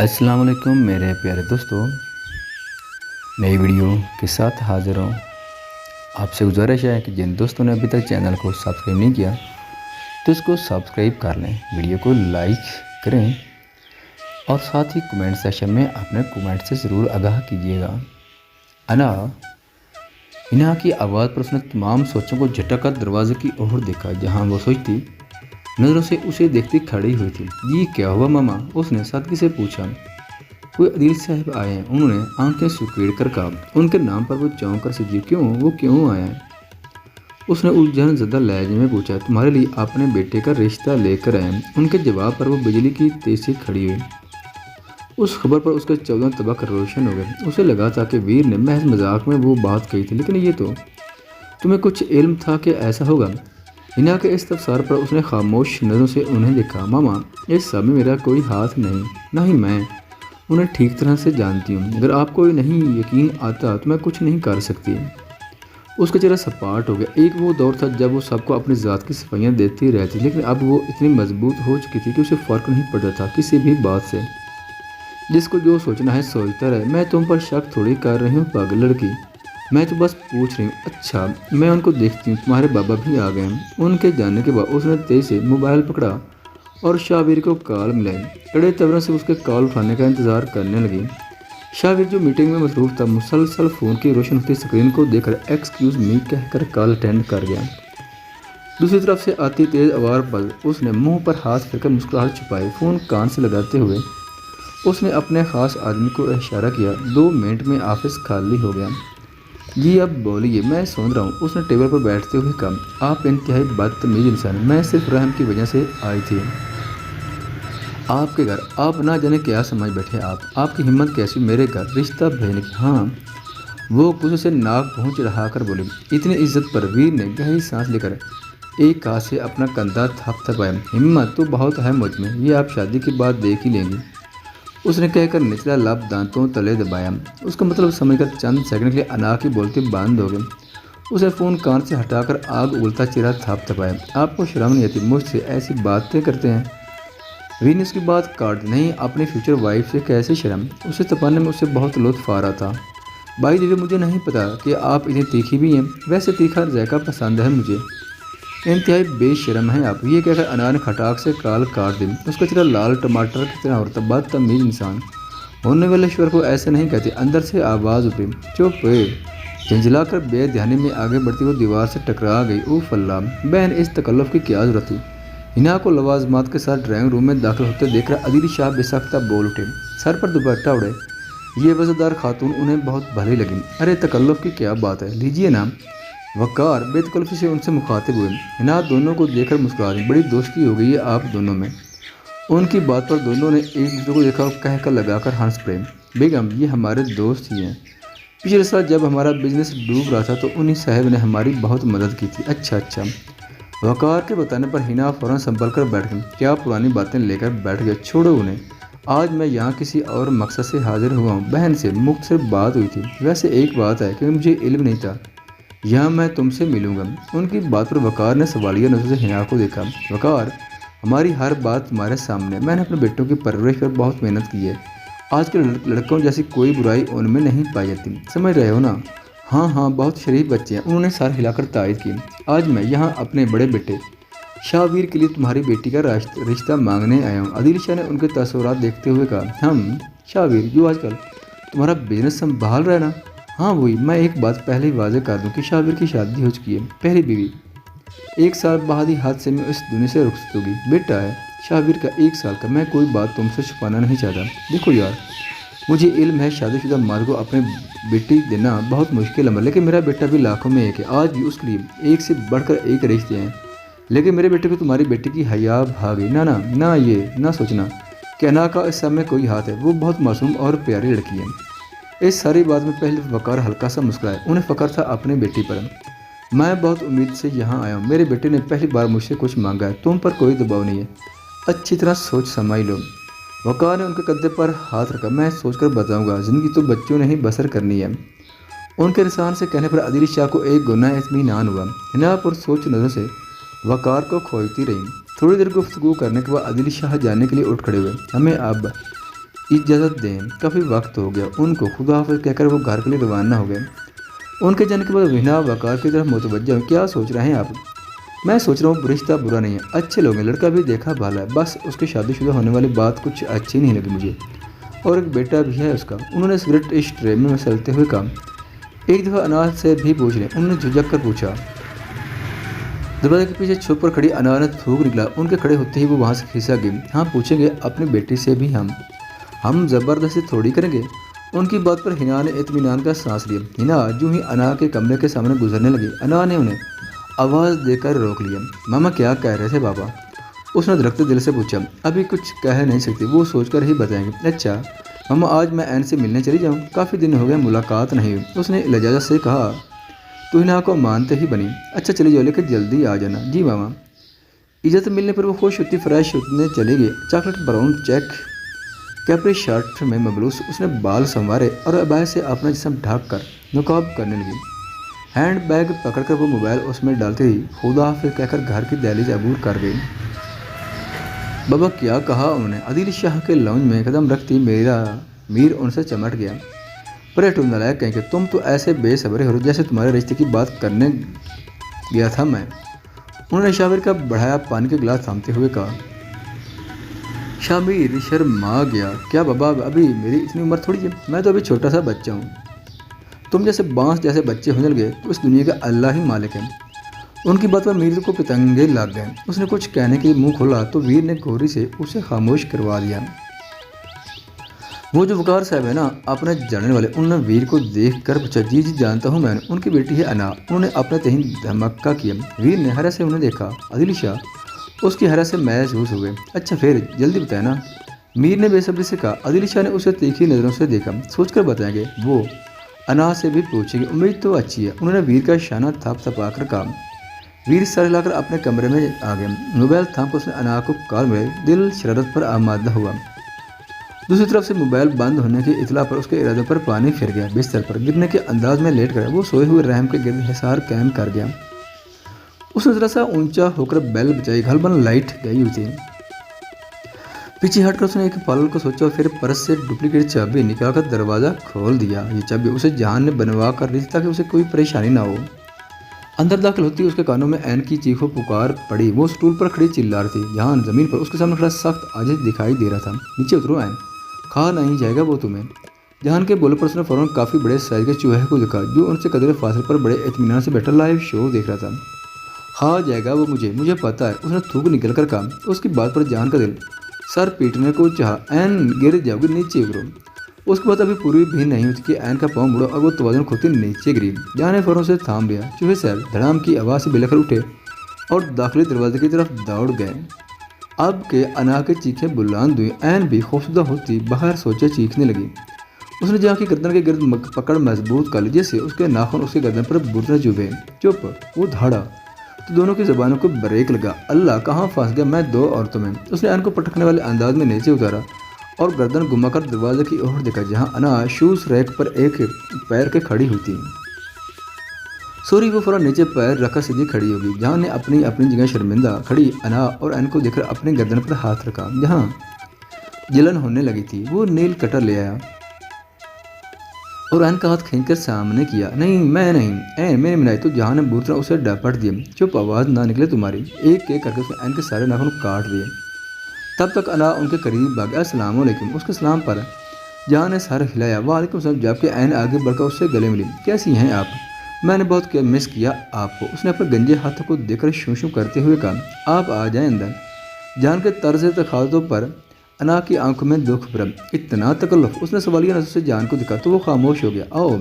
अस्सलाम वालेकुम मेरे प्यारे दोस्तों, नई वीडियो के साथ हाज़िर हूँ। आपसे गुजारिश है कि जिन दोस्तों ने अभी तक चैनल को सब्सक्राइब नहीं किया तो इसको सब्सक्राइब कर लें, वीडियो को लाइक करें और साथ ही कमेंट सेक्शन में अपने कमेंट से ज़रूर आगाह कीजिएगा। अना हिना की आवाज़ पर उसने तमाम सोचों को झटक कर दरवाजे की ओर देखा जहाँ वो सोचती नज़रों से उसे देखती खड़ी हुई थी। जी क्या हुआ मामा? उसने सादगी से पूछा। कोई अदील साहब आए हैं, उन्होंने आंखें सुकेड़ कर कहा। उनके नाम पर वो चौंक कर सजी। क्यों? वो क्यों आए हैं? उसने उलझन ज़दा लहजे में पूछा। तुम्हारे लिए अपने बेटे का रिश्ता लेकर आए हैं। उनके जवाब पर वो बिजली की तेज से खड़ी हुई। उस खबर पर उसके 14 तबक रोशन हो गए। उसे लगा था कि वीर ने महज मजाक में वो बात कही थी, लेकिन ये तो तुम्हें कुछ इल्म था कि ऐसा होगा। हिना के इस तबसर पर उसने खामोश नज़रों से उन्हें देखा। मामा, इस सब में मेरा कोई हाथ नहीं, ना ही मैं उन्हें ठीक तरह से जानती हूँ। अगर आपको नहीं यकीन आता तो मैं कुछ नहीं कर सकती। उसका चेहरा सपाट हो गया। एक वो दौर था जब वो सबको अपनी ज़ात की सफाइयाँ देती रहती, लेकिन अब वो इतनी मजबूत हो चुकी थी कि उसे फ़र्क नहीं पड़ता था किसी भी बात से। जिसको जो सोचना है सोचता रहे। मैं तुम पर शक थोड़ी कर रही हूँ पागल लड़की, मैं तो बस पूछ रही हूँ। अच्छा, मैं उनको देखती हूँ, तुम्हारे बाबा भी आ गए हैं। उनके जाने के बाद उसने तेज से मोबाइल पकड़ा और शाहवीर को कॉल मिलाई। कड़े तवरों से उसके कॉल उठाने का इंतज़ार करने लगी। शाहवीर जो मीटिंग में मसरूफ़ था, मुसलसल फ़ोन की रोशन होती स्क्रीन को देखकर एक्सक्यूज़ मी कहकर कॉल अटेंड कर गया। दूसरी तरफ से आती तेज़ आवाज़ पर उसने मुंह पर हाथ फेरकर मुस्कुराहट छुपाई। फ़ोन कान से लगाते हुए उसने अपने ख़ास आदमी को इशारा किया। 2 मिनट में ऑफिस खाली हो गया। जी अब बोलिए, मैं सुन रहा हूँ, उसने टेबल पर बैठते हुए कहा। आप इंतहाई बदतमीज इंसान, मैं सिर्फ रहम की वजह से आई थी आपके घर। आप ना जाने क्या समझ बैठे। आपकी हिम्मत कैसी मेरे घर रिश्ता भेजने की? हाँ, वो गुस्से से नाक पहुँच रहा कर बोली। इतनी इज्जत पर वीर ने गहरी सांस लेकर एक हाथ से अपना कंधा थपथपाया। हिम्मत तो बहुत है मुझ में, ये आप शादी के बाद देख ही लेंगी, उसने कहकर निचला लब दांतों तले दबाया। उसका मतलब समझकर चंद सेकंड के लिए अना की बोलती बंद हो गई। उसे फ़ोन कान से हटाकर आग उगलता चेहरा थपथपाया। आपको शर्म नहीं आती? मुझसे ऐसी बातें करते हैं। वी ने उसकी बात काट दी। नहीं, अपनी फ्यूचर वाइफ से कैसे शर्म? उसे तपाने में उसे बहुत लुत्फ आ रहा था। भाई देवी, मुझे नहीं पता कि आप इतनी तीखी भी हैं। वैसे तीखा जायका पसंद है मुझे। इंतहाई बेशरम है आप, ये कहकर अना ने खटाक से काल काट दी। उसका चेहरा लाल टमाटर की तरह होता। बदतमीज इंसान, होने वाले ईश्वर को ऐसे नहीं कहते। अंदर से आवाज़ उठी। चुप! झंझलाकर बेध्यानी में आगे बढ़ती वो दीवार से टकरा गई। उफ अल्लाह, बहन, इस तकल्लुफ़ की क्या ज़रूरत थी? हिना को लवाजमात के साथ ड्राइंग रूम में दाखिल होते देखकर अदील शाह बेसख्ता बोल उठे। सर पर दुपट्टा उड़े ये वज़नदार खातून उन्हें बहुत भली लगी। अरे तकल्लुफ़ की क्या बात है, लीजिए ना। वक़ार बेतकल्लुफ़ी से उनसे मुखातिब हुए। हिना दोनों को देखकर मुस्कुरा दी। बड़ी दोस्ती हो गई है आप दोनों में। उनकी बात पर दोनों ने एक दूसरे को देखा और कहकर लगाकर हंस पड़े। बेगम, ये हमारे दोस्त ही हैं। पिछले साल जब हमारा बिजनेस डूब रहा था तो उन्हीं साहब ने हमारी बहुत मदद की थी। अच्छा। वक़ार के बताने पर हिना फ़ौरन संभल कर बैठ गई। क्या पुरानी बातें लेकर बैठ गए? छोड़ो उन्हें। आज मैं यहाँ किसी और मकसद से हाजिर हुआ हूँ। बहन से मुख्तसर बात हुई थी। वैसे एक बात है कि मुझे इल्म नहीं था यहाँ मैं तुमसे मिलूँगा। उनकी बात पर वक़ार ने सवालिया नज़रों से हिना को देखा। वक़ार, हमारी हर बात तुम्हारे सामने। मैंने अपने बेटों की परवरिश पर बहुत मेहनत की है। आजकल लड़कों जैसी कोई बुराई उनमें नहीं पाई जाती, समझ रहे हो ना? हाँ, बहुत शरीफ बच्चे हैं। उन्होंने सर हिलाकर तायद की। आज मैं यहाँ अपने बड़े बेटे शाहवीर के लिए तुम्हारी बेटी का रिश्ता मांगने आया हूँ। आदिल शाह ने उनके तसव्वुरात देखते हुए कहा। हम शाहवीर जो आजकल तुम्हारा बिजनेस संभाल रहा है ना? हाँ वही। मैं एक बात पहले ही वाज़ेह कर दूं कि शाहवीर की शादी हो चुकी है, पहली बीवी। 1 साल बाद ही हादसे में इस दुनिया से रुखसत होगी। बेटा है शाहवीर का 1 साल का। मैं कोई बात तुमसे छुपाना नहीं चाहता। देखो यार, मुझे इल्म है शादीशुदा मर्द को अपने बेटी देना बहुत मुश्किल है, लेकिन मेरा बेटा भी लाखों में एक है। आज भी उसके लिए एक से बढ़कर एक रिश्ते हैं, लेकिन मेरे बेटे को तुम्हारी बेटी की हया भा गई। ना, ये ना सोचना कि अना का इस सब में कोई हाथ है। वो बहुत मासूम और प्यारी लड़की है। इस सारी बात में पहले वक़ार हल्का सा मुस्कुराया। उन्हें फ़ख्र था अपनी बेटी पर। मैं बहुत उम्मीद से यहाँ आया हूँ। मेरे बेटे ने पहली बार मुझसे कुछ मांगा है। तुम पर कोई दबाव नहीं है, अच्छी तरह सोच समझ लो। वक़ार ने उनके कंधे पर हाथ रखा। मैं सोचकर बताऊँगा, ज़िंदगी तो बच्चों ने ही बसर करनी है। उनके रिसान से कहने पर आदिल शाह को एक गुनाह इत्मीनान हुआ। हिना पर सोच नज़र से वक़ार को खोजती रही। थोड़ी देर गुफ्तगू करने के बाद आदिल शाह जाने के लिए उठ खड़े हुए। हमें अब इजाज़त दें, काफ़ी वक्त हो गया। उनको खुदा हाफिज़ कहकर वो घर के लिए रवाना हो गए। उनके जाने के बाद वीना वकार की तरफ मुतवज्जह हुई। क्या सोच रहे हैं आप? मैं सोच रहा हूँ रिश्ता बुरा नहीं है, अच्छे लोग हैं, लड़का भी देखा भाला है, बस उसकी शादीशुदा होने वाली बात कुछ अच्छी नहीं लगी मुझे, और एक बेटा भी है उसका। उन्होंने सिगरेट इस ट्रे में मसलते हुए कहा। एक दफ़ा अनार से भी पूछ लें, उन्होंने झुझक कर पूछा। दरवाजे के पीछे छुप कर खड़ी अनार ने थूक निकला। उनके खड़े होते ही वो वहाँ से खिसक गई। हाँ पूछेंगे अपनी बेटी से भी हम ज़बरदस्ती थोड़ी करेंगे। उनकी बात पर हिना ने इत्मीनान का सांस लिया। हिना यूं ही अना के कमरे के सामने गुजरने लगी। अना ने उन्हें आवाज़ देकर रोक लिया। मामा क्या कह रहे थे बाबा? उसने धड़कते दिल से पूछा। अभी कुछ कह नहीं सकती, वो सोचकर ही बताएंगे। अच्छा मामा, आज मैं एन से मिलने चली जाऊँ? काफ़ी दिन हो गए मुलाकात नहीं हुई। उसने लजाजत से कहा। तो हिना को मानते ही बनी। अच्छा चली जाओ, लेकिन जल्दी आ जाना। जी मामा। इजाज़त मिलने पर वो खुश होती फ्रेश होने चली गई। Chocolate brown check capri shirt में मबलूस उसने बाल संवारे और अबाया से अपना जिस्म ढक कर नकाब करने लगी। हैंड बैग पकड़कर वो मोबाइल उसमें डालते ही खुदा हाफिज़ कहकर घर की दहलीज अबूर कर गई। बाबा क्या कहा उन्होंने? आदिल शाह के लाउंज में कदम रखती मीर उनसे चमट गया। पर तुम नालायक कहें कि तुम तो ऐसे बेसब्रे हो जैसे तुम्हारे रिश्ते की बात करने गया था मैं। उन्होंने शामिर का बढ़ाया पानी के गिलास थामते हुए कहा। शामिर शर्मा गया। क्या बाबा, अभी मेरी इतनी उम्र थोड़ी है, मैं तो अभी छोटा सा बच्चा हूँ। तुम जैसे बांस जैसे बच्चे होने लगे तो इस दुनिया का अल्लाह ही मालिक है। उनकी बात पर मीर को पितंगे लग गए। उसने कुछ कहने के लिए मुंह खोला तो वीर ने घोरी से उसे खामोश करवा दिया। वो जो वकार साहब है ना, अपने जानने वाले, उन्होंने वीर को देख कर पूछा। जी जी जानता हूँ मैं, उनकी बेटी है अना। उन्होंने अपने तहीन धमक्का किया। वीर ने हैरत से उन्हें देखा। आदिल शाह उसकी हैरत से महसूस हो गए। अच्छा फिर जल्दी बताया ना, मीर ने बेसब्री से कहा। आदिल शाह ने उसे तीखी नज़रों से देखा। सोचकर बताएंगे वो अना से भी पूछेंगे, उम्मीद तो अच्छी है। उन्होंने वीर का शाना थपथपा कर कहा। वीर सर हिलाकर अपने कमरे में आ गए। मोबाइल थाम कर उसने अना को कॉल में दिल शरारत पर आमादा हुआ। दूसरी तरफ से मोबाइल बंद होने की इतला पर उसके इरादे पर पानी फिर गया। बिस्तर पर गिरने के अंदाज में लेट कर वो सोए हुए रहम के गिर्द हिसार कायम कर गया। उसने जरा सा ऊंचा होकर बेल बजाई। घलबन लाइट गई हुई थी। पीछे हटकर उसने एक पल को सोचा और फिर पर्स से डुप्लीकेट चाबी निकालकर दरवाज़ा खोल दिया। ये चाबी उसे जहान ने बनवा कर दी ताकि उसे कोई परेशानी ना हो। अंदर दाखिल होती उसके कानों में ऐन की चीखों पुकार पड़ी। वो स्टूल पर खड़ी चिल्ला रही थी। जहान ज़मीन पर उसके सामने खड़ा सख्त आजिज़ दिखाई दे रहा था। नीचे उतरो ऐन, खा नहीं जाएगा वो तुम्हें। जहान के बोले पर उसने फ़ौरन काफ़ी बड़े साइज के चूहे को देखा जो उनसे कदर फासले पर बड़े इत्मीनान से बैठा लाइव शो देख रहा था। खा जाएगा वो मुझे पता है, उसने थूक निकल कर कहा। उसकी बात पर जहान का दिल सर पीटने को चाहा। ऐन गिर जाओगे, नीचे उतरो। उसके बाद अभी पूरी भी नहीं हुई कि ऐन का पाँव मुड़ा और वो तवाज़ुन खोती नीचे गिरी। जहां ने फ़ौरन से थाम लिया। चूहे साहब धड़ाम की आवाज़ से बिलकर उठे और दाखिली दरवाजे की तरफ दौड़ गए। अब के अना के चीखें बुलंद हुई। ऐन भी खौफजदा होती बाहर सोचे चीखने लगी। उसने जहाँ की गर्दन के गिर्द पकड़ मजबूत कर ली जैसे उसके नाखून उसके गर्दन पर बुरने चुभे। चुप, वो धाड़ा तो दोनों की ज़बानों को ब्रेक लगा। अल्लाह कहाँ फंस गया मैं दो औरतों में। उसने ऐन को पटकने वाले अंदाज में नीचे उतारा और गर्दन घुमाकर दरवाजे की ओर देखा जहाँ अना शूज़ रैक पर एक पैर के खड़ी हुई थी। सॉरी, वो फौरन नीचे पैर रखा सीधी खड़ी होगी। जहाँ ने अपनी अपनी जगह शर्मिंदा खड़ी अना और ऐन को देखकर अपने गर्दन पर हाथ रखा जहाँ जलन होने लगी थी। वो नील कटर ले आया और ऐन का हाथ खींचकर सामने किया। नहीं मैं नहीं, ऐन मैंने मिलाई। तो जहाँ ने बुरी तरह उसे डपट दिया। चुप, आवाज़ ना निकले तुम्हारी। एक एक करके उसने ऐन के सारे नाखून काट दिए। तब तक अना उनके करीब भाग गया। अस्सलाम वालेकुम। उसके सलाम पर जहाँ ने सर हिलाया। वालेकुम सलाम जबकि ऐन आगे बढ़कर उससे गले मिली। कैसी हैं आप? मैंने बहुत मिस किया आपको। उसने अपने गंजे हाथों को देखकर शू शू करते हुए कहा। आप आ जाएं अंदर। जान के तर्ज तखातों पर अना की आंखों में दुख भरा। इतना तकल्लुफ़। उसने सवालिया नज़र से जान को दिखा तो वो खामोश हो गया। आओ।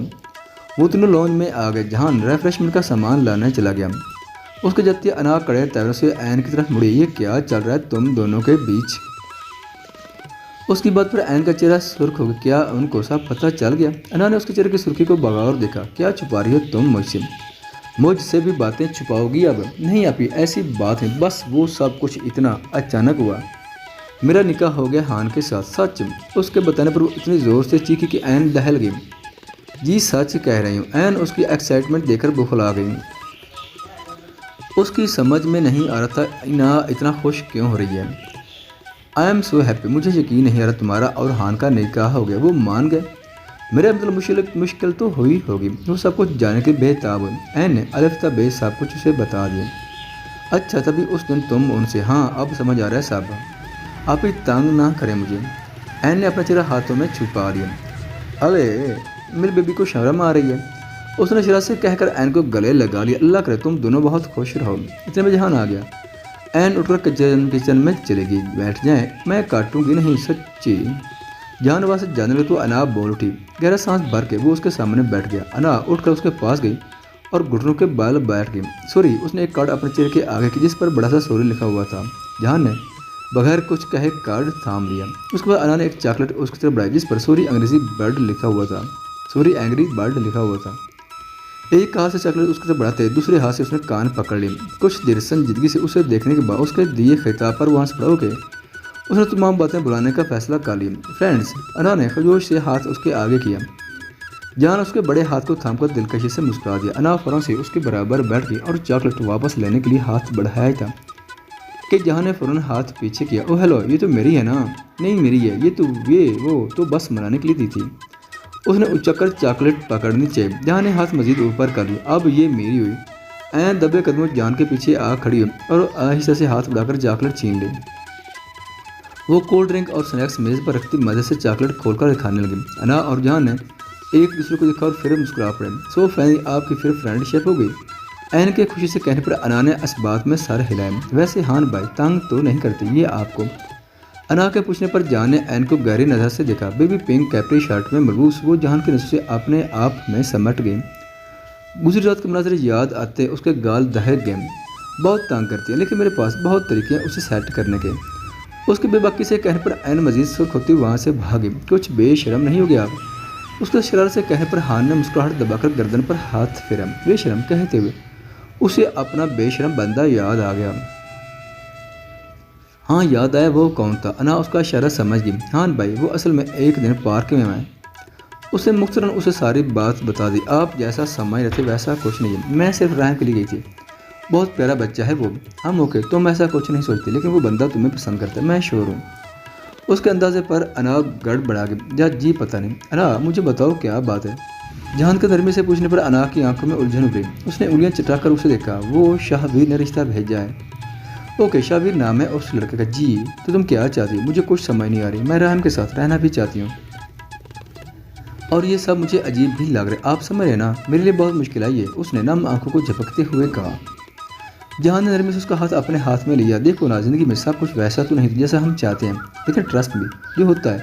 वो तीनों लॉन्ज में आ गए। जहान रेफ्रेशमेंट का सामान लाने चला गया। उसके जत्ती अना कड़े तैरों से ऐन की तरफ मुड़ी। ये क्या चल रहा है तुम दोनों के बीच? उसकी बात पर ऐन का चेहरा सुर्ख हो गया। क्या उनको सब पता चल गया? अना ने उसके चेहरे की सुर्खी को बगौर देखा। क्या छुपा रही हो तुम मुझसे? मुझसे भी बातें छुपाओगी अब? नहीं आपी, ऐसी बात है, बस वो सब कुछ इतना अचानक हुआ। मेरा निकाह हो गया हान के साथ। सच? उसके बताने पर वो इतनी ज़ोर से चीखी कि ऐन दहल गई। जी सच कह रही हूँ। ऐन उसकी एक्साइटमेंट देखकर बुखला गई। उसकी समझ में नहीं आ रहा था इना इतना खुश क्यों हो रही है। آئی ایم سو ہیپی، مجھے یقین نہیں آ رہا تمہارا اور ہان کا نکاح ہو گیا، وہ مان گئے؟ میرا مطلب مشکل تو ہوئی ہوگی، وہ سب کچھ جانے کے بے تاب ہوئی۔ این نے الف تا بے سب کچھ اسے بتا دیا۔ اچھا تبھی اس دن تم ان سے، ہاں اب سمجھ آ رہا ہے صاحب، آپ ہی تنگ نہ کریں مجھے۔ این نے اپنا چہرہ ہاتھوں میں چھپا دیا۔ ارے میری بیبی کو شرم آ رہی ہے، اس نے شرارت سے کہہ کر این کو گلے لگا لیا۔ اللہ کرے تم دونوں بہت خوش رہو۔ اتنے میں جہان آ گیا۔ این اٹھ کر کچن میں چلے گی۔ بیٹھ جائیں، میں کاٹوں گی نہیں سچی۔ جہان آواز سے جانے لگے تو انا بول اٹھی۔ گہرا سانس بھر کے وہ اس کے سامنے بیٹھ گیا۔ انا اٹھ کر اس کے پاس گئی اور گھٹنوں کے بال بیٹھ گئی۔ سوری، اس نے ایک کارڈ اپنے چہرے کے آگے کی جس پر بڑا سا سوری لکھا ہوا تھا۔ جہان نے بغیر کچھ کہے کارڈ تھام لیا۔ اس کے بعد انا نے ایک چاکلیٹ اس کی طرف بڑھائی جس پر سوری انگریزی برڈ لکھا ہوا تھا۔ سوری اینگری برڈ لکھا ہوا تھا۔ ایک ہاتھ سے چاکلیٹ اس کی طرف بڑھاتے دوسرے ہاتھ سے اس نے کان پکڑ لی۔ کچھ دیر سنجیدگی سے اسے دیکھنے کے بعد اس کے دیے خطاب پر وہاں سے کھڑا ہو کے اس نے تمام باتیں بلانے کا فیصلہ کر لیا۔ فرینڈز، انا نے خجوش سے ہاتھ اس کے آگے کیا۔ جہان اس کے بڑے ہاتھ کو تھام کر دلکشی سے مسکرا دیا۔ انا فوراً سے اس کے برابر بیٹھ گئی اور چاکلیٹ واپس لینے کے لیے ہاتھ بڑھایا تھا کہ جہان نے فوراً ہاتھ پیچھے کیا۔ او ہیلو، یہ تو میری ہے نا؟ نہیں میری ہے، وہ تو بس منانے کے لیے دی تھی۔ اس نے اچک کر چاکلیٹ پکڑنی چاہیے۔ جہان نے ہاتھ مزید اوپر کر لیا۔ اب یہ میری ہوئی۔ این دبے قدموں جان کے پیچھے آ کھڑی ہوئی اور آہستہ سے ہاتھ بڑھا کر چاکلیٹ چھین لی۔ وہ کولڈ ڈرنک اور سنیکس میز پر رکھتی مزے سے چاکلیٹ کھول کر کھانے لگی۔ انا اور جہان نے ایک دوسرے کو دیکھا اور پھر مسکرا پڑے۔ سو فینی، آپ کی پھر فرینڈ شپ ہو گئی؟ این کے خوشی سے کہنے پر انا نے اس بات میں سر ہلایا۔ ویسے ہان بھائی تنگ تو نہیں کرتی یہ آپ کو؟ انا کے پوچھنے پر جہان نے این کو گہری نظر سے دیکھا۔ بیبی پنک کیپری شرٹ میں ملبوس وہ جہان کے نظر سے اپنے آپ میں سمٹ گئی۔ گزری رات کے مناظر یاد آتے اس کے گال دہک گئے۔ بہت تنگ کرتی ہے لیکن میرے پاس بہت طریقے ہیں اسے سیٹ کرنے کے۔ اس کے بے باکی سے کہنے پر این مزید سرخ ہوتی وہاں سے بھاگی۔ کچھ بے شرم نہیں ہو گیا آپ؟ اس کے شرارت سے کہنے پر ہان نے مسکراہٹ دبا کر گردن پر ہاتھ پھیرا۔ بے شرم کہتے ہوئے اسے اپنا بے شرم بندہ یاد آ گیا۔ ہاں یاد آیا، وہ کون تھا؟ انا اس کا اشارہ سمجھ گئی۔ ہان بھائی، وہ اصل میں ایک دن پارک میں آئے۔ اس نے مختصراً اسے ساری بات بتا دی۔ آپ جیسا سمجھ رہے تھے ویسا کچھ نہیں ہے، میں صرف رحم کے لیے گئی تھی۔ بہت پیارا بچہ ہے وہ۔ ہم اوکے، تم ایسا کچھ نہیں سوچتے لیکن وہ بندہ تمہیں پسند کرتا ہے، میں شور ہوں۔ اس کے اندازے پر انا گڑ بڑھا گئی۔ جی پتہ نہیں۔ انا مجھے بتاؤ کیا بات ہے؟ جہان کے نرمی سے پوچھنے پر انا کی آنکھوں میں الجھن ابھری۔ اس نے انگلیاں چٹا کر اسے دیکھا۔ وہ شاہویر نے رشتہ بھیجا ہے۔ اوکے، شاہویر نام ہے اس لڑکے کا۔ جی تو تم کیا چاہتی ہو؟ مجھے کچھ سمجھ نہیں آ رہی۔ میں رحم کے ساتھ رہنا بھی چاہتی ہوں اور یہ سب مجھے عجیب بھی لگ رہا ہے، آپ سمجھ رہے نا؟ میرے لیے بہت مشکل ہے یہ، اس نے نم آنکھوں کو جھپکتے ہوئے کہا۔ جہان نے نرمی سے اس کا ہاتھ اپنے ہاتھ میں لیا۔ دیکھو نا، زندگی میں سب کچھ ویسا تو نہیں جیسا ہم چاہتے ہیں، لیکن ٹرسٹ بھی جو ہوتا ہے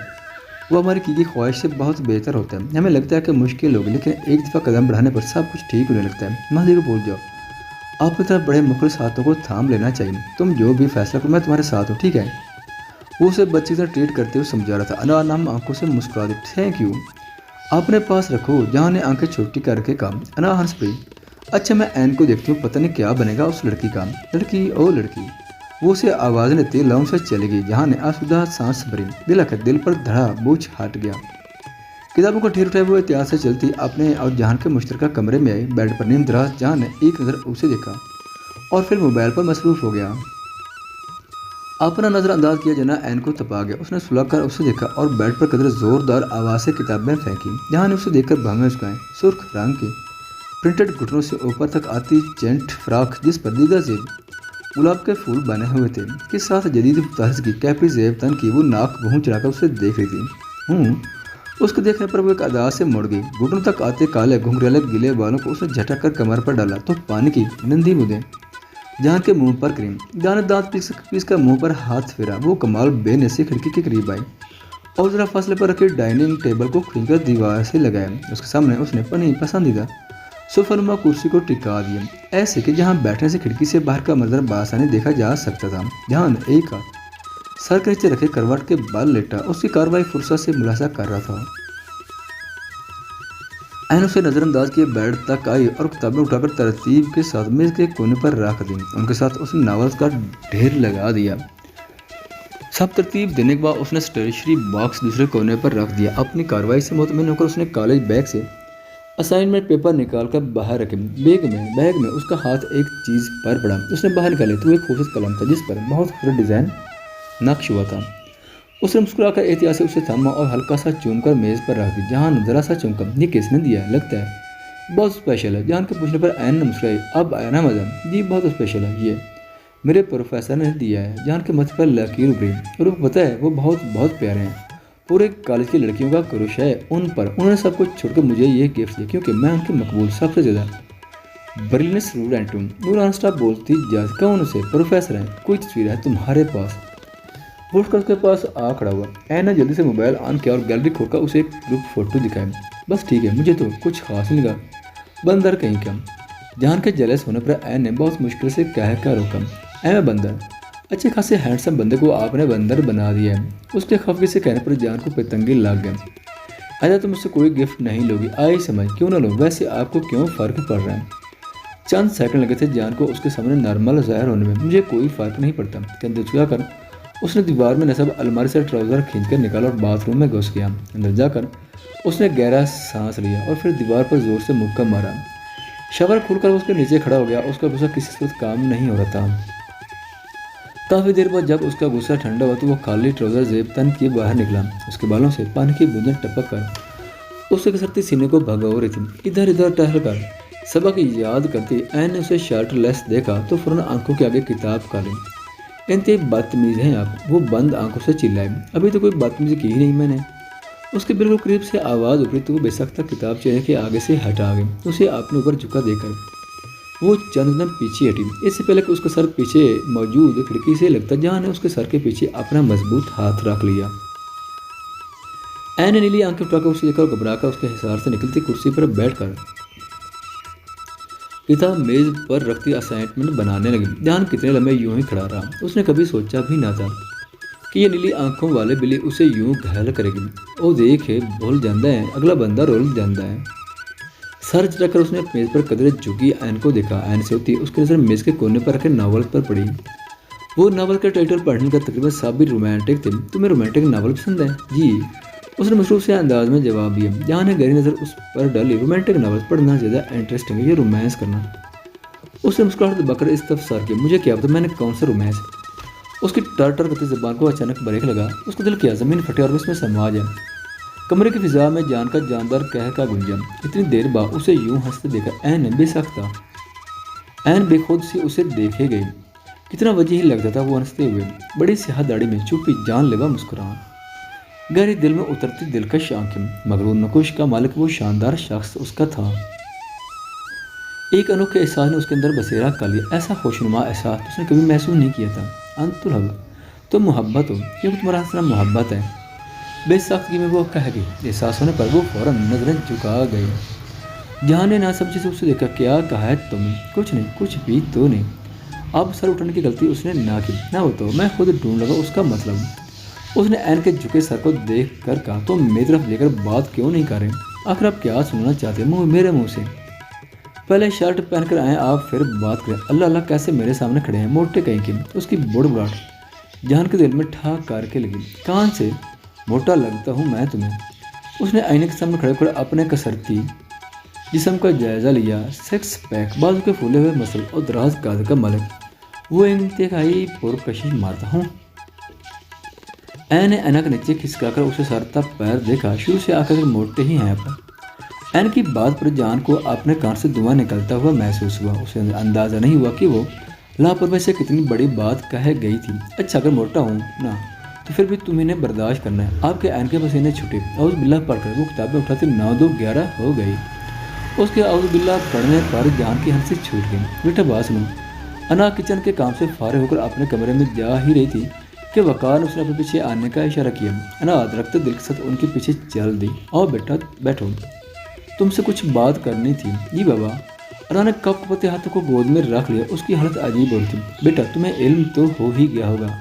وہ ہماری کی گئی خواہش سے بہت بہتر ہوتا ہے۔ ہمیں لگتا ہے کہ مشکل ہوگی لیکن ایک دفعہ قدم بڑھانے پر سب کچھ ٹھیک ہونے لگتا ہے۔ ماضی کو بھول جاؤ، آپ کی طرف بڑے مخلص ہاتھوں کو تھام لینا چاہیے۔ تم جو بھی فیصلہ کرو میں تمہارے ساتھ ہوں، ٹھیک ہے؟ وہ اسے بچی سے ٹریٹ کرتے ہوئے سمجھا رہا تھا۔ انا نم آنکھوں سے مسکرا دی۔ تھینک یو، اپنے پاس رکھو، جہاں نے آنکھیں چھوٹی کر کے کہا۔ انا ہنس پڑی۔ اچھا میں این کو دیکھتی ہوں، پتہ نہیں کیا بنے گا اس لڑکی کا۔ لڑکی او لڑکی، وہ اسے آواز لیتے لاؤں سے چلے گئی۔ جہاں نے آسودہ سانس بھری۔ دل آخر دل پر دھڑا بوجھ ہٹ گیا۔ کتابوں کو ٹھیر اٹھائے وہ احتیاط سے چلتی اپنے اور جہان کے مشترکہ کمرے میں آئی۔ بیڈ پر نیم دراز جہاں نے ایک نظر اسے دیکھا اور پھر موبائل پر مصروف ہو گیا۔ اپنا نظر انداز کیا جنا این کو تپا گیا۔ اس نے سلگ کر اسے دیکھا اور بیڈ پر قدر زوردار آواز سے کتابیں پھینکی۔ جہاں نے اسے دیکھ کر بھانگیں اچکائیں۔ سرخ رنگ کی پرنٹڈ گھٹنوں سے اوپر تک آتی جینٹ فراک جس پر دیدہ زیب گلاب کے پھول بنے ہوئے تھے کے ساتھ جدید طرز کی کیپری زیب تن کی وہ ناک بہوں چڑھا کر اسے دیکھ رہی تھی۔ اس کو دیکھنے پر وہ ایک ادا سے مڑ گئی۔ گھٹنوں تک آتے کالے گھنگریلے گلے بالوں کو اس نے جھٹک کر کمر پر ڈالا تو پانی کی نندھی بوندیں جہان کے منہ پر کریم۔ جہان نے دانت پیس کر منہ پر ہاتھ پھیرا۔ وہ کمال بے نسی کھڑکی کے قریب آئی اور ذرا فاصلے پر رکھے ڈائننگ ٹیبل کو کھینچ کر دیوار سے لگایا۔ اس کے سامنے اس نے اپنی پسندیدہ صوفہ نما کرسی کو ٹکا دیا، ایسے کہ جہاں بیٹھنے سے کھڑکی سے باہر کا منظر بآسانی دیکھا جا سکتا تھا۔ جہان ایک ہاتھ سر کے نیچے رکھے کروٹ کے بال لیٹا اس کی کارروائی فرصت سے ملاحظہ کر رہا تھا۔ این اسے نظر انداز کیے بیڈ تک آئی اور کتابیں اٹھا کر ترتیب کے ساتھ میز کے کونے پر رکھ دیں۔ ان کے ساتھ اس نے ناولز کا ڈھیر لگا دیا۔ سب ترتیب دینے کے بعد اس نے اسٹیشنری باکس دوسرے کونے پر رکھ دیا۔ اپنی کارروائی سے مطمئن ہو کر اس نے کالج بیگ سے اسائنمنٹ پیپر نکال کر باہر رکھے۔ بیگ میں اس کا ہاتھ ایک چیز پر پڑا۔ اس نے باہر نکالے تو ایک خوبصورت قلم تھا جس پر بہت خوبصورت ڈیزائن نقش ہوا تھا۔ उसने मुस्कुरा कर एहतियात से उसे थामा और हल्का सा चूम कर मेज़ पर रख दी। जहान ज़रा सा चौंका। ये किसने दिया है? लगता है बहुत स्पेशल है। जहान के पूछने पर ऐन ने मुस्कुराई। अब आया ना मज़ा? जी बहुत स्पेशल है, ये मेरे प्रोफेसर ने दिया है। जहान के मत पर लकीर उभरी। और वो पता है वो बहुत बहुत प्यारे हैं। पूरे कॉलेज की लड़कियों का क्रुश है उन पर। उन्होंने सब कुछ छोड़कर मुझे ये गिफ्ट दिया क्योंकि मैं उनकी मकबूल सबसे ज़्यादा ब्रिलियंट स्टूडेंट हूँ। नूर नॉनस्टॉप बोलती जा। कौन उसे? प्रोफेसर हैं। कोई तस्वीर है तुम्हारे पास? वो उठकर उसके पास आ खड़ा हुआ। ऐन ने जल्दी से मोबाइल ऑन किया और गैलरी खोलकर उसे एक ग्रुप फोटो दिखाई। बस ठीक है, मुझे तो कुछ खास नहीं लगा। बंदर कहीं का। जहान के जलस होने पर ऐन ने बहुत मुश्किल से कह कर रोका। मैं बंदर? अच्छे खासे हैंडसम बंदे को आपने बंदर बना दिया है। उसके खफगी से कहने पर जान को पेतंगी लग गया। अच्छा तुम मुझसे कोई गिफ्ट नहीं लोगी? आई समझ, क्यों ना लो? वैसे आपको क्यों फ़र्क पड़ रहा है? चंद सेकंड लगे थे जान को उसके सामने नॉर्मल ज़ाहिर होने में। मुझे कोई फ़र्क नहीं पड़ता। कहते चुका कर उसने दीवार में नस्ब अलमारी से ट्राउज़र खींचकर निकाला और बाथरूम में घुस गया। अंदर जाकर उसने गहरा सांस लिया और फिर दीवार पर जोर से मुक्का मारा। शावर खुलकर उसके नीचे खड़ा हो गया। उसका गुस्सा किसी सूरत काम नहीं हो रहा था। काफ़ी देर बाद जब उसका गुस्सा ठंडा हुआ तो वो खाली ट्राउज़र जेब तन के बाहर निकला। उसके बालों से पानी की बूंदें टपक कर उसके कसरती सीने को भगा रही थी। इधर इधर टहल कर सबक याद करती ऐन ने उसे शर्टलेस देखा तो फौरन आंखों के आगे किताब का ली। इंतई बदतमीज़ हैं आप। वो बंद आंखों से चिल्लाए। अभी तो कोई बदतमीज़ी की ही नहीं मैंने। उसके बिल्कुल करीब से आवाज़ उभरी तो वो बेसख्ता किताब चेहरे के आगे से हटा गई। उसे अपने ऊपर झुका देकर वो चंद कदम पीछे हटी। इससे पहले कि उसका सर पीछे मौजूद खिड़की से लगता जहां ने उसके सर के पीछे अपना मजबूत हाथ रख लिया। ऐन ने नीली आंखें उठाकर उसे देखकर घबराकर उसके हिसार से निकलती कुर्सी पर बैठकर किताब मेज पर रखती असाइनमेंट बनाने लगी। जान कितने लंबे यूं ही खड़ा रहा। उसने कभी सोचा भी ना था कि ये नीली आंखों वाले बिल्ली उसे यूं घायल करेगी। वो देखे भूल जाता है, अगला बंदा रोल जाता है। सर चढ़कर उसने मेज पर कदरे झुकी ऐन को देखा। ऐन से होती उसकी नजर मेज के कोने पर रखे नावल पर पड़ी। वो नावल का टाइटल पढ़ने का तकरीबन सब भी रोमांटिक थे। तुम्हें रोमांटिक नावल पसंद है? जी, उसने मसरूफ से अंदाज में जवाब दिया। जहाँ ने गहरी नज़र उस पर डाली। रोमांटिक नावल पढ़ना ज़्यादा इंटरेस्टिंग है, ये रोमांस करना। उसने मुस्कुराहट दबाकर इस तफसार किया। मुझे क्या पता मैंने कौन सा रोमांस। उसकी टर टर करती ज़बान को अचानक ब्रेक लगा। उसको दिल किया ज़मीन फटे और उसमें समा जाए। कमरे की फिजा में जान का जानदार कह का गुंजा। इतनी देर बाद उसे यूं हंसते देखा ऐन बेसख्ता। ऐन बेखुद से उसे देखे गई। कितना वजह ही लगता था वो हंसते हुए। बड़ी स्याह दाढ़ी में चुप्पी जानलेवा मुस्कुराहट, गहरी दिल में उतरती दिलकश आंखें। मगरूर नकुश का मालिक वो शानदार शख्स उसका था। एक अनोखे एहसास ने उसके अंदर बसेरा कर लिया। ऐसा खुशनुमा एहसास उसने कभी महसूस नहीं किया था। अंतुल हब तो मोहब्बत हो, क्योंकि तुम्हारा हंसना मोहब्बत है। बेसाख्तगी में वो कह गई। एहसास होने पर वो फौरन नजरें झुका गई। जहाँ ने ना समझी से उसे देखा। क्या कहा है तुमने? कुछ नहीं, कुछ भी तो नहीं। अब सर उठाने की गलती उसने ना की। ना हो तो मैं खुद ढूंढ लगा उसका मतलब। उसने ऐन के झुके सर को देख कर कहा। तो मेरी तरफ लेकर बात क्यों नहीं कर रहे? आखिर आप क्या सुनना चाहते हैं मेरे मुंह से? पहले शर्ट पहनकर आए आप, फिर बात करें। अल्लाह अल्लाह कैसे मेरे सामने खड़े हैं, मोटे कहीं की। उसकी बुड़बुड़ाहट जान के दिल में ठाक करके लगी। कान से मोटा लगता हूँ मैं तुम्हें? उसने आईने के सामने खड़े होकर अपने कसरती जिस्म का जायजा लिया। सेक्स पैक, बाजू के फूले हुए मसल और दराज काद का मालिक। वो इंतहाई पुरकशिश मारता हूँ। ऐन ने ऐना के नीचे खिसकाकर उसे सरता पैर देखा। शुरू से आकर मोटे ही हैं आप। ऐन की बात पर जान को अपने कान से धुआं निकलता हुआ महसूस हुआ। उसे अंदाज़ा नहीं हुआ कि वो लापरवाही से कितनी बड़ी बात कह गई थी। अच्छा अगर मोटा हूँ ना तो फिर भी तुम्हें इन्हें बर्दाश्त करना है। आपके ऐन के पसीने छुटे। औज़ बिल्लाह पढ़कर वो किताबें उठाते 9-2-11 हो गई। उसके औज़ बिल्लाह पढ़ने पर जान की हंसी छूट गई। बेटा बात सुनो। अना किचन के काम से फारिग होकर अपने कमरे में जा ही रही थी कि वकार ने उसने अपने पीछे आने का इशारा किया। अना रखते दिल के साथ उनके पीछे चल दी। आओ बेटा बैठो, तुमसे कुछ बात करनी थी। जी बाबा। अना ने कप कपते हाथों को गोद में रख लिया। उसकी हालत अजीब हो रही थी। बेटा तुम्हें इल्म तो हो ही गया होगा,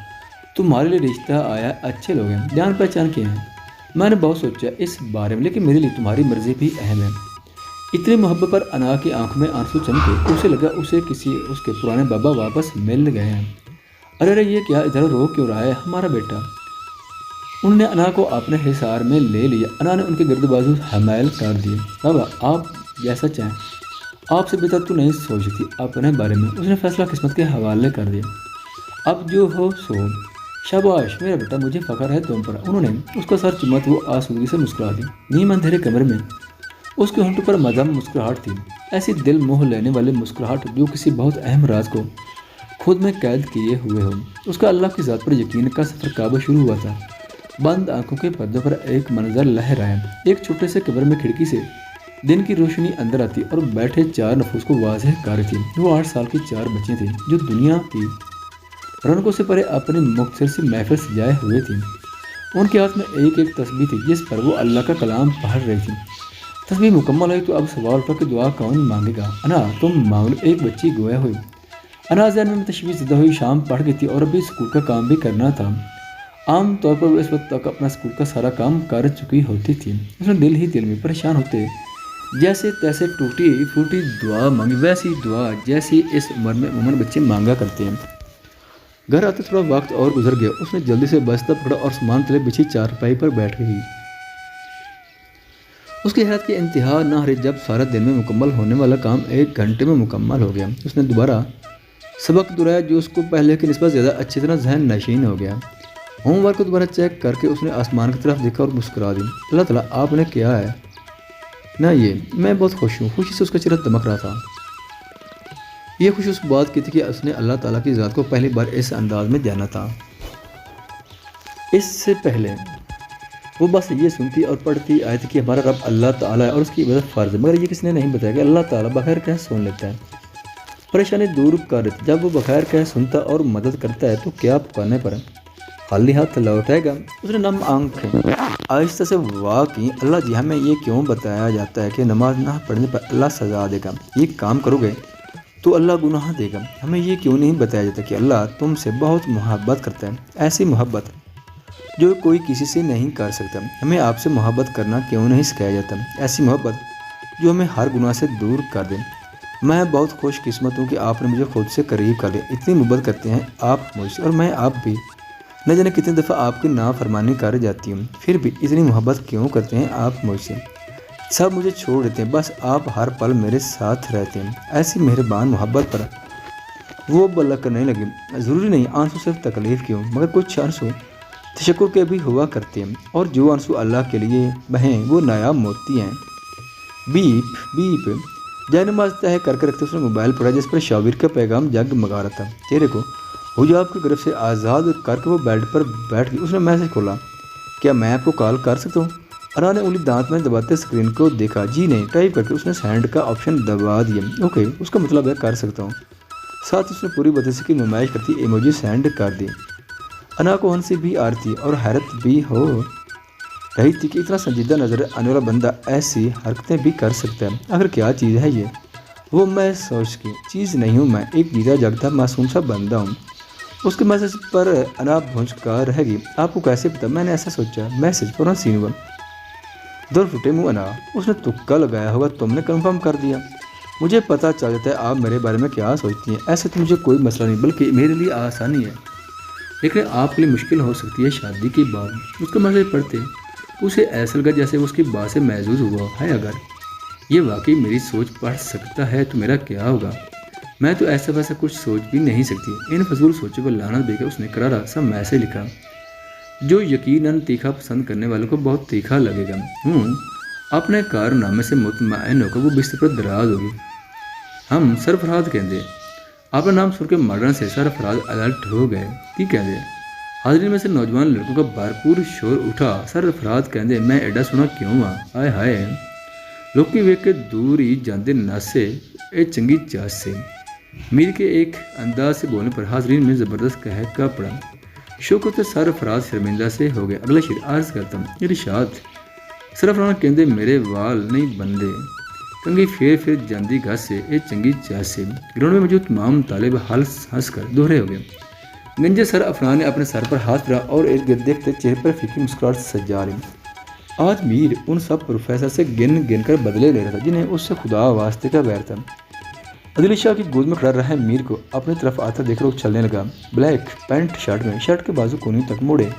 तुम्हारे लिए रिश्ता आया, अच्छे लोग हैं, जान पहचान के हैं। मैंने बहुत सोचा इस बारे में, लेकिन मेरे लिए तुम्हारी मर्जी भी अहम है। इतनी मोहब्बत पर अना की आंखों में आंसू चमके। उसे लगा उसे किसी उसके पुराने बाबा वापस मिल गए हैं। अरे ये क्या, इधर रो क्यों रहा है हमारा बेटा? उन्होंने अना को अपने हिसार में ले लिया। अना ने उनके गिरद बाजू हमायल कर दिए। बाबा आप जैसा चाहें, आपसे बेहतर तो नहीं सोचती अपने बारे में। उसने फैसला किस्मत के हवाले कर दिया। अब जो हो सो। शाबाश मेरा बेटा, मुझे फख्र है तुम पर। उन्होंने उसका सर चुमा तो वो आसूदगी से मुस्कुरा दी। नीम अंधेरे कमरे में उसके होंठों पर मदम मुस्कुराहट थी, ऐसी दिल मोह लेने वाली मुस्कुराहट जो किसी बहुत अहम राज को खुद में कैद किए हुए हो। उसका अल्लाह की ज़ात पर यकीन का सफ़र काबा शुरू हुआ था। बंद आंखों के पर्दों पर एक मंजर लहर आया। एक छोटे से कमरे में खिड़की से दिन की रोशनी अंदर आती और बैठे 4 नफूस को वाज़ेह कर थी। वो 8 साल की 4 बच्चियाँ थीं जो दुनिया की रौनकों से परे अपनी मुख्तसर सी महफिल सजाए हुए थी। उनके हाथ में एक एक तस्बीह थी जिस पर वो अल्लाह का कलाम पढ़ रही थी। तस्बीह मुकम्मल हुई तो अब सवाल उठा कि दुआ कौन मांगेगा। अना तुम मांग लो, एक बच्ची गोया हुई। अना ज़हन में तशवीश ज़दा हुई शाम पढ़ गई थी और अभी स्कूल का काम भी करना था। आम तौर पर वो इस वक्त तक अपना स्कूल का सारा काम कर चुकी होती थी। उसने दिल ही दिल में परेशान होते जैसे तैसे टूटी फूटी दुआ मांगी, वैसी दुआ जैसी इस उम्र में उम्र बच्चे मांगा करते हैं। घर आते थोड़ा वक्त और गुजर गया। उसने जल्दी से बस्ता पकड़ा और सामान तले बिछी चारपाई पर बैठ गई। उसकी हैरत की इंतहा न रही जब सारा दिन में मुकम्मल होने वाला काम 1 घंटे में मुकम्मल हो गया। उसने दोबारा सबक दोहराया जो उसको पहले की निस्बत ज़्यादा अच्छी तरह जहन नशीन हो गया। होमवर्क को दोबारा चेक करके उसने आसमान की तरफ देखा और मुस्कुरा दी। अल्लाह ताला आपने किया है ना ये, मैं बहुत खुश हूँ। खुशी से उसका चेहरा दमक रहा था। ये खुशी उस बात की थी कि उसने अल्लाह ताला की ज़ात को पहली बार इस अंदाज में जाना था। इससे पहले वो बस ये सुनती और पढ़ती आयत कि हमारा रब अल्लाह ताला है और उसकी इबादत फ़र्ज़ है, मगर ये किसी ने नहीं बताया कि अल्लाह ताला बखैर कह सुन लेता है। परेशानी दूर कर देता। जब वो बखैर कह सुनता और मदद करता है तो क्या पुकारने पर खाली हाथ लौटाएगा। उसने नम आंखें आहिस्ता से वाह की। अल्लाह जी, हमें ये क्यों बताया जाता है कि नमाज ना पढ़ने पर अल्लाह सज़ा देगा, ये काम करोगे तो अल्लाह गुनाह देगा। हमें ये क्यों नहीं बताया जाता कि अल्लाह तुमसे बहुत मोहब्बत करता है, ऐसी मोहब्बत जो कोई किसी से नहीं कर सकता। हमें आपसे मोहब्बत करना क्यों नहीं सिखाया जाता, ऐसी मोहब्बत जो हमें हर गुनाह से दूर कर दे। मैं बहुत खुश किस्मत हूँ कि आपने मुझे खुद से करीब कर लिया। इतनी मोहब्बत करते हैं आप मुझसे और मैं आप भी। न जाने कितनी दफ़ा आपकी नाफरमानी कर जाती हूँ, फिर भी इतनी मोहब्बत क्यों करते हैं आप मुझसे। सब मुझे छोड़ देते हैं, बस आप हर पल मेरे साथ रहते हैं। ऐसी मेहरबान मोहब्बत पर वो बलक करने लगे। ज़रूरी नहीं आंसू सिर्फ तकलीफ़ के हों, मगर कुछ आंसू तशक्कुर के भी हुआ करते हैं, और जो आंसू अल्लाह के लिए बहें वो नायाब मोती हैं। बीप बीप जानमाज तय करके रखते उसने मोबाइल पड़ा जिस पर शाबिर का पैगाम जगमगा रहा था। चेहरे को हुजाब की गिरफ्त से आज़ाद करके वो बेड पर बैठ गई। उसने मैसेज खोला, क्या मैं आपको कॉल कर सकता हूँ। अना ने उंगली दांत में दबाते स्क्रीन को देखा। जी नहीं। टाइप करके उसने सेंड का ऑप्शन दबा दिया। ओके, उसका मतलब है कर सकता हूँ। साथ ही उसने पूरी बदसी की नुमाइश करती इमोजी सेंड कर दी। अना को हंसी भी आ रही थी और हैरत भी हो रही थी कि इतना संजीदा नजर आने वाला बंदा ऐसी हरकतें भी कर सकता है। आखिर क्या चीज़ है ये। वो मैं सोच की चीज़ नहीं हूँ, मैं एक जीता जागता मासूम सा बंदा हूँ। उसके मैसेज पर अना भुंचका रह गई। आपको कैसे पता। मैंने ऐसा सोचा। मैसेज पर सीन हुआ। दौड़ फुटे मुँह अना। उसने तुक्का लगाया होगा, तुमने कंफर्म कर दिया। मुझे पता चल जाता है आप मेरे बारे में क्या सोचती हैं। ऐसे तो मुझे कोई मसला नहीं, बल्कि मेरे लिए आसानी है, लेकिन आपके लिए मुश्किल हो सकती है शादी के बाद। उसका मैसेज पढ़ते उसे ऐसा लगा जैसे उसकी बात से महसूस हुआ है अगर ये वाकई मेरी सोच पढ़ सकता है तो मेरा क्या होगा। मैं तो ऐसा वैसा कुछ सोच भी नहीं सकती। इन फजूल सोचों को लानत देकर उसने करारा सा मैसेज लिखा जो यकीनन तीखा पसंद करने वालों को बहुत तीखा लगेगा। अपने कारनामे से मुतमईन होकर वो बिस्तर पर दराज होगी। हम सरफराज कहते अपना नाम सुन के मॉडर्न से सरफराज अलर्ट हो गए। की कहते हाजिरी में से नौजवान लड़कों का भरपूर शोर उठा। सरफराज कहते मैं एडा सुना क्यों हाय हाय लोकी वेख के दूर ही जाते नासे ए चंगी चास से। मीर के एक अंदाज से बोलने पर हाजरीन में ज़बरदस्त कहका पड़ा। शौकत सरफराज शर्मिंदा से हो गए। अगला शेर अर्ज करता हूँ। इरशाद सरफराज कहते मेरे वाल नहीं बंदे कंगी फेर फिर जांदी घास से ए चंगी चास से। ग्राउंड में मौजूद तमाम तालिब हंस कर दोहरे हो गए। गंजे सर अफरान ने अपने सर पर हाथ फिरा और इर्द गिर्द देखते चेहरे पर फीकी मुस्कुराहट सजा ली। आज मीर उन सब प्रोफेसर से गिन कर बदले ले रहा था जिन्हें उससे खुदा वास्ते का बैर था। अदिल शाह की गोद में खड़ा रहा मीर को अपनी तरफ आता देखकर उछलने लगा। ब्लैक पैंट शर्ट में, शर्ट के बाजू कोनी तक मोड़े,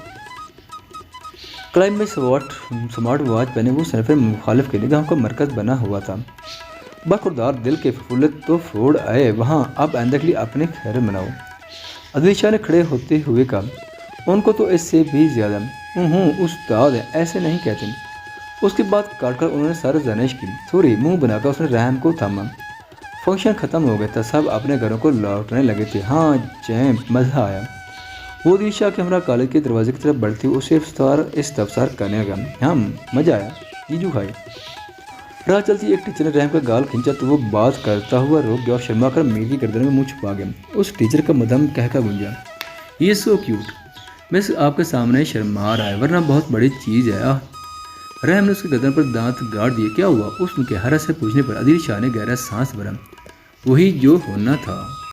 क्लाइम में स्मार्ट वॉच पहने वो सनफर मुखालिफ के निगाहों का मरकज बना हुआ था। बखुरदार दिल के फफूलत तो फोड़ आए वहाँ, अब आइंदा के लिए अपने खैर मनाओ। अदिल शाह ने खड़े होते हुए कहा। ان کو تو اس سے بھی زیادہ استاد ہے، ایسے نہیں کہتے۔ اس کے بعد کاٹ کر انہوں نے سر زنش کی، سوری منہ بنا کر اس نے رحم کو تھاما۔ فنکشن ختم ہو گیا تھا، سب اپنے گھروں کو لوٹنے لگے تھے۔ ہاں چیمپ، مزہ آیا۔ وہ دشا کے ہمراہ کالج کے دروازے کی طرف بڑھتی اسے استفسار کرنے لگا۔ ہاں مزہ آیا، جیجو کھائے۔ راہ چلتی ایک ٹیچر نے رحم کا گال کھینچا تو وہ بات کرتا ہوا رک گیا اور شرما کر میر کی گردن میں منہ چھپا گیا۔ اس ٹیچر کا مدھم کہکا گونجا، یہ سو کیوٹ، بس آپ کے سامنے شرما رہا ہے ورنہ بہت بڑی چیز ہے۔ رحم نے اس کی گردن پر دانت گاڑ دیے۔ کیا ہوا؟ اس کے حرس سے پوچھنے پر عدیل شاہ نے گہرا سانس بھرا۔ وہی جو ہونا تھا۔